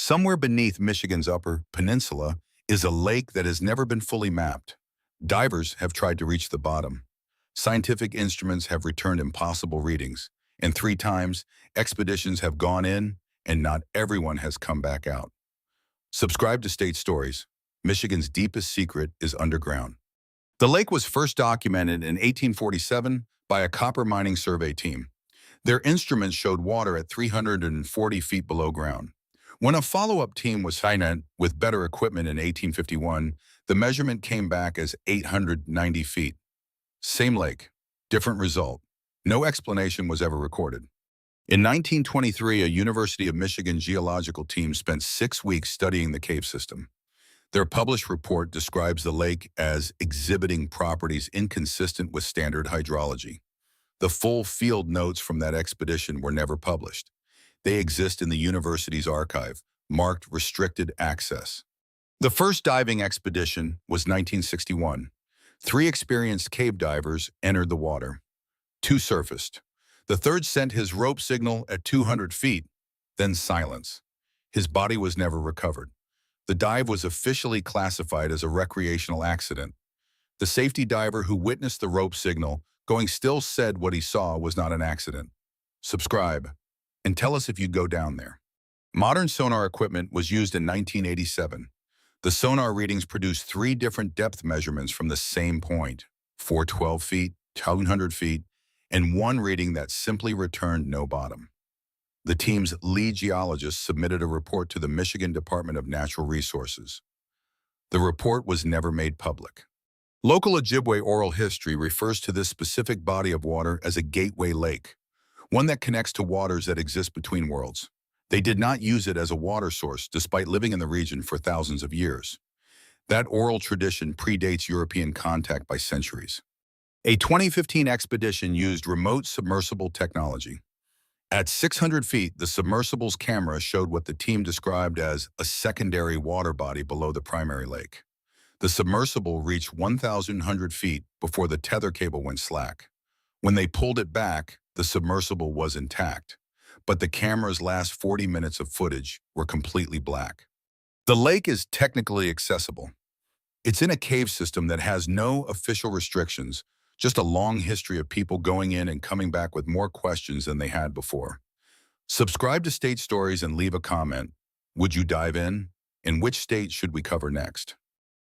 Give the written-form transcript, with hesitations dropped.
Somewhere beneath Michigan's Upper Peninsula is a lake that has never been fully mapped. Divers have tried to reach the bottom. Scientific instruments have returned impossible readings, and 3 times, expeditions have gone in, and not everyone has come back out. Subscribe to State Stories. Michigan's deepest secret is underground. The lake was first documented in 1847 by a copper mining survey team. Their instruments showed water at 340 feet below ground. When a follow-up team was signed with better equipment in 1851, the measurement came back as 890 feet. Same lake, different result. No explanation was ever recorded. In 1923, a University of Michigan geological team spent 6 weeks studying the cave system. Their published report describes the lake as exhibiting properties inconsistent with standard hydrology. The full field notes from that expedition were never published. They exist in the university's archive, marked restricted access. The first diving expedition was 1961. 3 experienced cave divers entered the water. 2 surfaced. The third sent his rope signal at 200 feet, then silence. His body was never recovered. The dive was officially classified as a recreational accident. The safety diver who witnessed the rope signal going still said what he saw was not an accident. Subscribe and tell us if you'd go down there. Modern sonar equipment was used in 1987. The sonar readings produced 3 different depth measurements from the same point, 412 feet, 200 feet, and 1 reading that simply returned no bottom. The team's lead geologist submitted a report to the Michigan Department of Natural Resources. The report was never made public. Local Ojibwe oral history refers to this specific body of water as a gateway lake, one that connects to waters that exist between worlds. They did not use it as a water source despite living in the region for thousands of years. That oral tradition predates European contact by centuries. A 2015 expedition used remote submersible technology. At 600 feet, the submersible's camera showed what the team described as a secondary water body below the primary lake. The submersible reached 1,100 feet before the tether cable went slack. When they pulled it back, the submersible was intact, but the camera's last 40 minutes of footage were completely black. The lake is technically accessible. It's in a cave system that has no official restrictions, just a long history of people going in and coming back with more questions than they had before. Subscribe to State Stories and leave a comment. Would you dive in? And which state should we cover next?